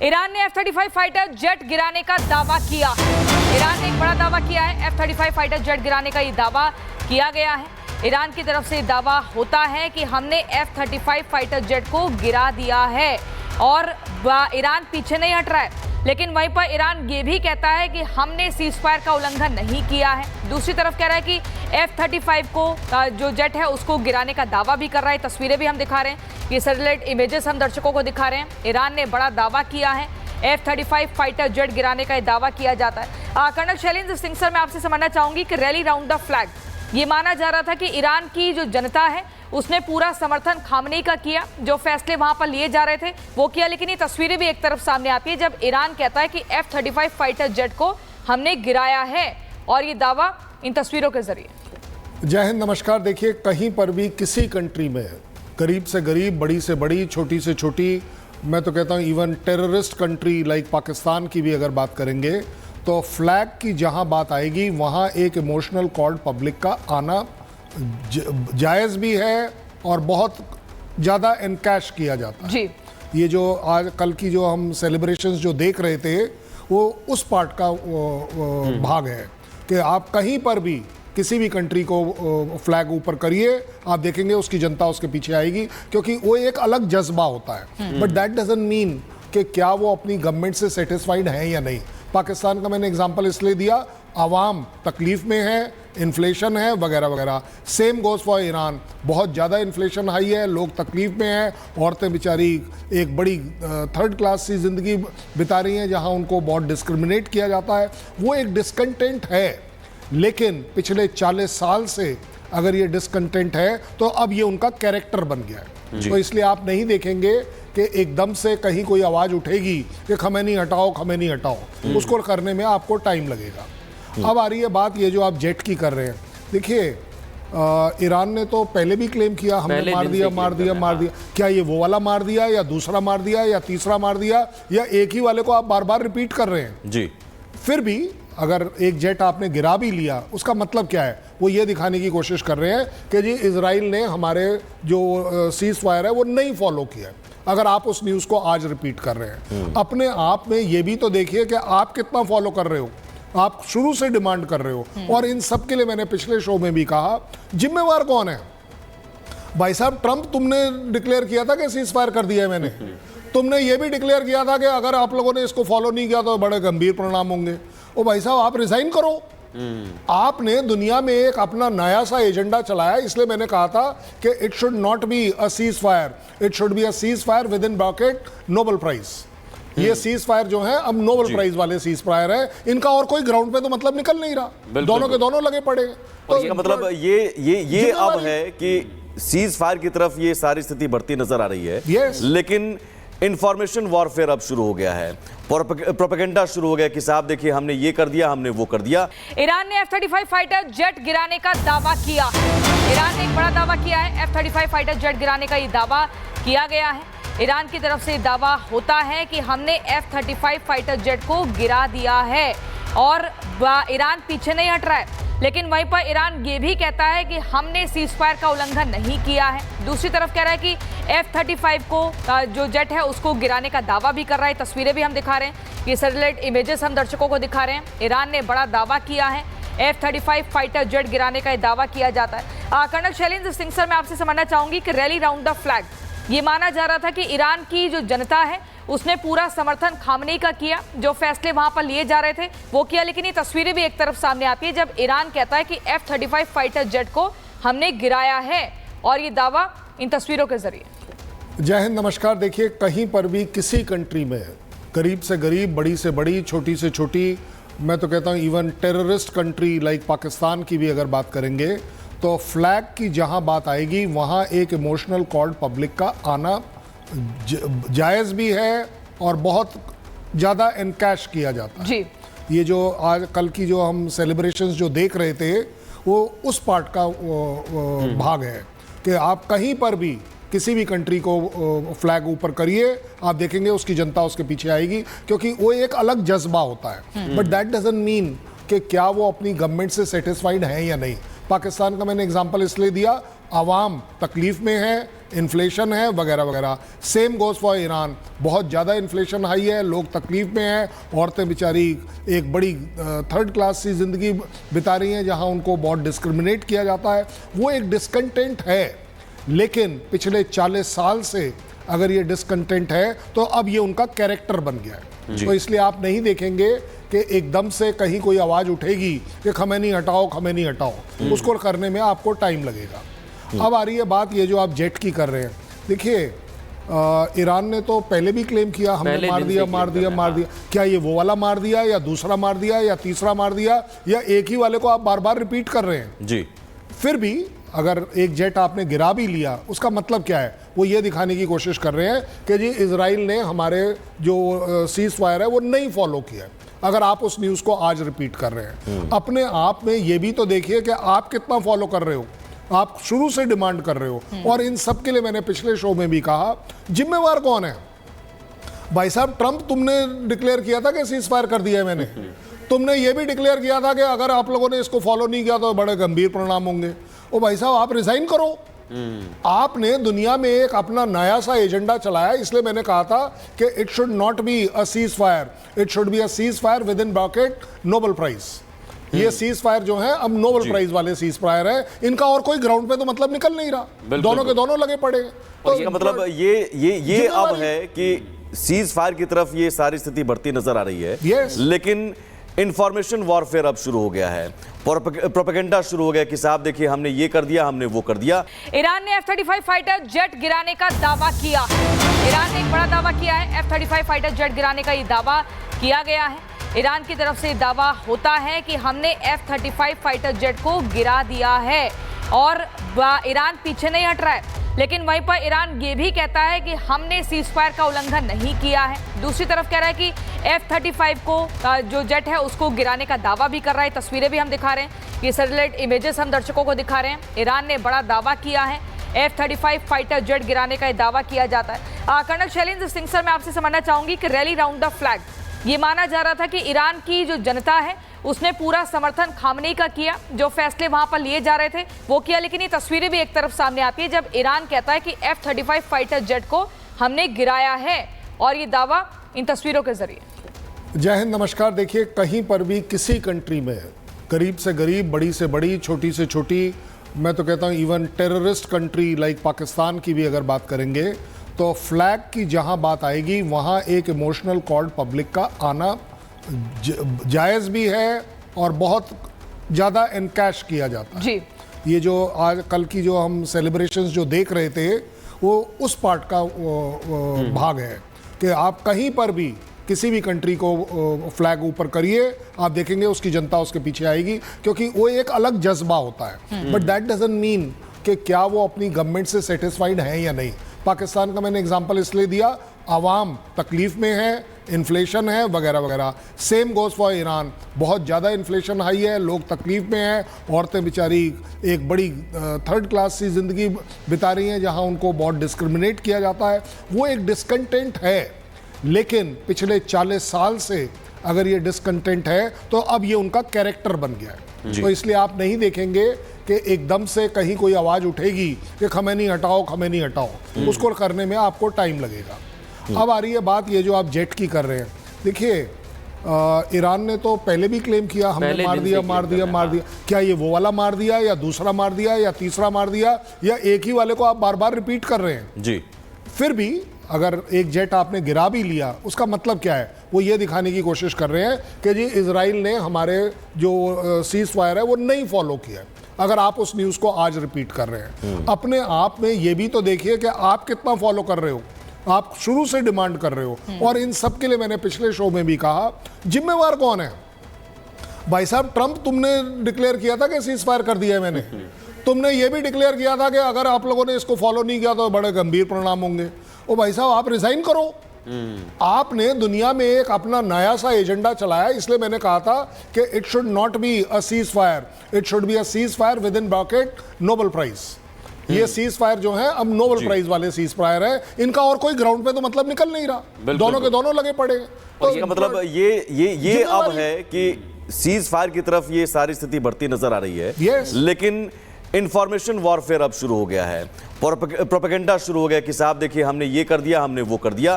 Iran ने F-35 fighter jet गिराने का दावा किया। ईरान ने एक बड़ा दावा किया है। F-35 फाइटर जेट गिराने का ये दावा किया गया है। ईरान की तरफ से दावा होता है कि हमने F-35 फाइटर जेट को गिरा दिया है और ईरान पीछे नहीं हट रहा है। लेकिन वहीं पर ईरान ये भी कहता है कि हमने सीज फायर का उल्लंघन नहीं किया है। दूसरी तरफ कह रहा है कि F-35 को जो जेट है उसको गिराने का दावा भी कर रहा है। तस्वीरें भी हम दिखा रहे हैं, ये सैटेलाइट इमेजेस हम दर्शकों को दिखा रहे हैं। ईरान ने बड़ा दावा किया है। F-35 फाइटर जेट गिराने का दावा किया जाता है। कर्नल शैलेंद्र सिंह सर, मैं आपसे समझना चाहूंगी कि रैली राउंड द फ्लैग, ये माना जा रहा था कि ईरान की जो जनता है उसने पूरा समर्थन खामनेई का किया, जो फैसले वहां पर लिए जा रहे थे वो किया। लेकिन ये तस्वीरें भी एक तरफ सामने आती है जब ईरान कहता है कि F-35 फाइटर जेट को हमने गिराया है, और ये दावा इन तस्वीरों के जरिए। जय हिंद, नमस्कार। देखिए, कहीं पर भी किसी कंट्री में गरीब से गरीब, बड़ी से बड़ी, छोटी से छोटी, मैं तो कहता हूँ even terrorist country like Pakistan की भी अगर बात करेंगे तो फ्लैग की जहां बात आएगी वहां एक इमोशनल कॉर्ड पब्लिक का आना जायज़ भी है और बहुत ज़्यादा एनकैश किया जाता है जी। ये जो आज कल की जो हम सेलिब्रेशंस जो देख रहे थे वो उस पार्ट का भाग है कि आप कहीं पर भी किसी भी कंट्री को फ्लैग ऊपर करिए, आप देखेंगे उसकी जनता उसके पीछे आएगी, क्योंकि वो एक अलग जज्बा होता है। बट दैट डजंट मीन कि क्या वो अपनी गवर्नमेंट से सेटिस्फाइड हैं या नहीं। पाकिस्तान का मैंने एग्जांपल इसलिए दिया, आवाम तकलीफ में है, इन्फ्लेशन है वगैरह वगैरह। सेम गोज फॉर ईरान, बहुत ज़्यादा इन्फ्लेशन हाई है, लोग तकलीफ में हैं, औरतें बेचारी एक बड़ी थर्ड क्लास सी ज़िंदगी बिता रही हैं जहां उनको बहुत डिस्क्रिमिनेट किया जाता है। वो एक डिस्कंटेंट है, लेकिन पिछले 40 साल से अगर ये डिस्कंटेंट है तो अब ये उनका कैरेक्टर बन गया है। तो इसलिए आप नहीं देखेंगे कि एकदम से कहीं कोई आवाज़ उठेगी कि खमैनी हटाओ, खमैनी हटाओ। उसको करने में आपको टाइम लगेगा। अब आ रही है बात ये जो आप जेट की कर रहे हैं। देखिए, ईरान ने तो पहले भी क्लेम किया हमने मार दिया। क्या ये वो वाला मार दिया या दूसरा मार दिया या तीसरा मार दिया, या एक ही वाले को आप बार बार रिपीट कर रहे हैं जी? फिर भी अगर एक जेट आपने गिरा भी लिया, उसका मतलब क्या है? वो ये दिखाने की कोशिश कर रहे हैं कि जी इजराइल ने हमारे जो सीज फायर है वो नहीं फॉलो किया है। अगर आप उस न्यूज़ को आज रिपीट कर रहे हैं, अपने आप में ये भी तो देखिए कि आप कितना फॉलो कर रहे हो। आप शुरू से डिमांड कर रहे हो, और इन सब के लिए मैंने पिछले शो में भी कहा, जिम्मेवार कौन है? भाई साहब, ट्रंप तुमने डिक्लेयर किया था कि सीज फायर कर दिया है मैंने। तुमने ये भी डिक्लेयर किया था कि अगर आप लोगों ने इसको फॉलो नहीं किया तो बड़े गंभीर परिणाम होंगे। ओ भाई साहब, आप रिजाइन करो। आपने दुनिया में एक अपना नया सा एजेंडा चलाया, इसलिए मैंने कहा था कि it should not be a ceasefire, it should be a ceasefire with in bracket Nobel prize. ये सीज फायर जो है अब नोबेल प्राइज वाले सीज फायर है, इनका और कोई ग्राउंड पे तो मतलब निकल नहीं रहा, दोनों के दोनों लगे पड़े। तो इसका मतलब ये अब है कि सीज फायर की तरफ ये सारी स्थिति बढ़ती नजर आ रही है। लेकिन इंफॉर्मेशन वॉरफेयर अब शुरू हो गया है, प्रोपेगेंडा शुरू हो गया कि साहब देखिए हमने ये कर दिया, हमने वो कर दिया। ईरान ने F-35 फाइटर जेट गिराने का दावा किया। ईरान ने एक बड़ा दावा किया है। F-35 फाइटर जेट गिराने का ये दावा किया गया है। ईरान की तरफ से दावा होता है कि हमने F-35 फाइटर जेट को गिरा दिया है और ईरान पीछे नहीं हट रहा है। लेकिन वहीं पर ईरान ये भी कहता है कि हमने सीज फायर का उल्लंघन नहीं किया है। दूसरी तरफ कह रहा है कि F-35 को जो जेट है उसको गिराने का दावा भी कर रहा है। तस्वीरें भी हम दिखा रहे हैं, ये सैटेलाइट इमेजेस हम दर्शकों को दिखा रहे हैं। ईरान ने बड़ा दावा किया है। F-35 फाइटर जेट गिराने का दावा किया जाता है। कर्नल शैलेंद्र सिंह सर, मैं आपसे समझना चाहूंगी कि रैली राउंड द फ्लैग, ये माना जा रहा था कि ईरान की जो जनता है उसने पूरा समर्थन खामनेई का किया, जो फैसले वहां पर लिए जा रहे थे वो किया। लेकिन ये तस्वीरें भी एक तरफ सामने आती है जब ईरान कहता है कि F-35 फाइटर जेट को हमने गिराया है, और ये दावा इन तस्वीरों के जरिए। जय हिंद, नमस्कार। देखिए, कहीं पर भी किसी कंट्री में गरीब से गरीब, बड़ी से बड़ी, छोटी से छोटी, मैं तो कहता हूँ even terrorist country like Pakistan की भी अगर बात करेंगे तो फ्लैग की जहां बात आएगी वहां एक इमोशनल कॉर्ड पब्लिक का आना जायज़ भी है और बहुत ज़्यादा एनकैश किया जाता है जी। ये जो आज कल की जो हम सेलिब्रेशंस जो देख रहे थे वो उस पार्ट का भाग है कि आप कहीं पर भी किसी भी कंट्री को फ्लैग ऊपर करिए, आप देखेंगे उसकी जनता उसके पीछे आएगी, क्योंकि वो एक अलग जज्बा होता है। बट दैट डजंट मीन कि क्या वो अपनी गवर्नमेंट से सेटिस्फाइड हैं या नहीं। पाकिस्तान का मैंने एग्जांपल इसलिए दिया, आवाम तकलीफ में है, इन्फ्लेशन है वगैरह वगैरह। सेम गोज फॉर ईरान, बहुत ज़्यादा इन्फ्लेशन हाई है, लोग तकलीफ में हैं, औरतें बेचारी एक बड़ी थर्ड क्लास की ज़िंदगी बिता रही हैं जहां उनको बहुत डिस्क्रिमिनेट किया जाता है। वो एक डिस्कंटेंट है, लेकिन पिछले 40 साल से अगर ये डिस्कंटेंट है तो अब ये उनका कैरेक्टर बन गया है। तो इसलिए आप नहीं देखेंगे कि एकदम से कहीं कोई आवाज़ उठेगी कि खमेनी हटाओ, खमेनी हटाओ। उसको करने में आपको टाइम लगेगा। अब आ रही है बात ये जो आप जेट की कर रहे हैं। देखिए, ईरान ने तो पहले भी क्लेम किया हमने मार दिया। क्या ये वो वाला मार दिया या दूसरा मार दिया या तीसरा मार दिया, या एक ही वाले को आप बार बार रिपीट कर रहे हैं जी? फिर भी अगर एक जेट आपने गिरा भी लिया, उसका मतलब क्या है? वो ये दिखाने की कोशिश कर रहे हैं कि जी इजराइल ने हमारे जो सीज फायर है वो नहीं फॉलो किया। अगर आप उस न्यूज़ को आज रिपीट कर रहे हैं, अपने आप में ये भी तो देखिए कि आप कितना फॉलो कर रहे हो। आप शुरू से डिमांड कर रहे हो, और इन सब के लिए मैंने पिछले शो में भी कहा, जिम्मेवार कौन है? भाई साहब, ट्रंप तुमने डिक्लेयर किया था कि सीज फायर कर दिया है मैंने। तुमने ये भी डिक्लेयर किया था कि अगर आप लोगों ने इसको फॉलो नहीं किया तो बड़े गंभीर परिणाम होंगे। ओ भाई साहब, आप रिजाइन करो। आपने दुनिया में एक अपना नया सा एजेंडा चलाया, इसलिए मैंने कहा था कि it should not be a ceasefire, it should be a ceasefire with in bracket Nobel prize. ये सीज फायर जो है अब नोबेल प्राइज वाले सीज फायर है, इनका और कोई ग्राउंड पे तो मतलब निकल नहीं रहा। दोनों के दोनों लगे पड़े। तो इसका मतलब ये अब है कि सीज फायर की तरफ ये सारी स्थिति बढ़ती नजर आ रही है। लेकिन इंफॉर्मेशन वॉरफेयर अब शुरू हो गया है, प्रोपेगेंडा शुरू हो गया कि साहब देखिए हमने ये कर दिया, हमने वो कर दिया। ईरान ने F-35 फाइटर जेट गिराने का दावा किया। ईरान ने एक बड़ा दावा किया है। F-35 फाइटर जेट गिराने का ये दावा किया गया है। ईरान की तरफ से दावा होता है कि हमने F-35 फाइटर जेट को गिरा दिया है, और ईरान पीछे नहीं हट रहा है। लेकिन वहीं पर ईरान ये भी कहता है कि हमने सीज फायर का उल्लंघन नहीं किया है। दूसरी तरफ कह रहा है कि F-35 को जो जेट है उसको गिराने का दावा भी कर रहा है। तस्वीरें भी हम दिखा रहे हैं, ये सैटेलाइट इमेजेस हम दर्शकों को दिखा रहे हैं। ईरान ने बड़ा दावा किया है, F-35 फाइटर जेट गिराने का दावा किया जाता है। कर्नल शैलेंद्र सिंह सर, मैं आपसे समझना चाहूंगी कि रैली राउंड द फ्लैग, ये माना जा रहा था कि ईरान की जो जनता है उसने पूरा समर्थन खामनेई का किया, जो फैसले वहां पर लिए जा रहे थे वो किया। लेकिन ये तस्वीरें भी एक तरफ सामने आती है जब ईरान कहता है कि F-35 फाइटर जेट को हमने गिराया है, और ये दावा इन तस्वीरों के जरिए। जय हिंद, नमस्कार। देखिए, कहीं पर भी किसी कंट्री में गरीब से गरीब, बड़ी से बड़ी, छोटी से छोटी, मैं तो कहता हूँ even terrorist country like Pakistan की भी अगर बात करेंगे तो फ्लैग की जहां बात आएगी वहां एक इमोशनल कॉर्ड पब्लिक का आना जायज़ भी है और बहुत ज़्यादा एनकैश किया जाता है जी। ये जो आज कल की जो हम सेलिब्रेशंस जो देख रहे थे वो उस पार्ट का भाग है कि आप कहीं पर भी किसी भी कंट्री को फ्लैग ऊपर करिए, आप देखेंगे उसकी जनता उसके पीछे आएगी, क्योंकि वो एक अलग जज्बा होता है। बट दैट डजंट मीन कि क्या वो अपनी गवर्नमेंट से सेटिस्फाइड हैं या नहीं। पाकिस्तान का मैंने एग्जांपल इसलिए दिया, आवाम तकलीफ में है, इन्फ्लेशन है वगैरह वगैरह। सेम गोज फॉर ईरान, बहुत ज़्यादा इन्फ्लेशन हाई है, लोग तकलीफ में हैं, औरतें बेचारी एक बड़ी थर्ड क्लास की ज़िंदगी बिता रही हैं जहां उनको बहुत डिस्क्रिमिनेट किया जाता है। वो एक डिस्कंटेंट है, लेकिन पिछले 40 साल से अगर ये डिस्कंटेंट है तो अब ये उनका कैरेक्टर बन गया है। तो इसलिए आप नहीं देखेंगे कि एकदम से कहीं कोई आवाज़ उठेगी कि खमेनी हटाओ, खमेनी हटाओ। उसको करने में आपको टाइम लगेगा। अब आ रही है बात ये जो आप जेट की कर रहे हैं। देखिए, ईरान ने तो पहले भी क्लेम किया हमने मार दिया। क्या ये वो वाला मार दिया या दूसरा मार दिया या तीसरा मार दिया, या एक ही वाले को आप बार बार रिपीट कर रहे हैं जी? फिर भी अगर एक जेट आपने गिरा भी लिया, उसका मतलब क्या है? वो ये दिखाने की कोशिश कर रहे हैं कि जी इजराइल ने हमारे जो सीज फायर है वो नहीं फॉलो किया। अगर आप उस न्यूज़ को आज रिपीट कर रहे हैं, अपने आप में ये भी तो देखिए कि आप कितना फॉलो कर रहे हो। आप शुरू से डिमांड कर रहे हो, और इन सब के लिए मैंने पिछले शो में भी कहा, जिम्मेवार कौन है? भाई साहब, ट्रंप तुमने डिक्लेयर किया था कि सीज फायर कर दिया है मैंने। तुमने ये भी डिक्लेयर किया था कि अगर आप लोगों ने इसको फॉलो नहीं किया तो बड़े गंभीर परिणाम होंगे। ओ भाई साहब, आप रिजाइन करो। आपने दुनिया में एक अपना नया सा एजेंडा चलाया, इसलिए मैंने कहा था कि it should not be a ceasefire, it should be a ceasefire with in bracket Nobel prize. ये सीज फायर जो है अब नोबेल प्राइज वाले सीज फायर है, इनका और कोई ग्राउंड पे तो मतलब निकल नहीं रहा। दोनों के दोनों लगे पड़े। तो इसका मतलब ये अब है कि सीज फायर की तरफ ये सारी स्थिति बढ़ती नजर आ रही है। लेकिन इंफॉर्मेशन वॉरफेयर अब शुरू हो गया है, प्रोपेगेंडा शुरू हो गया कि साहब देखिए हमने ये कर दिया, हमने वो कर दिया।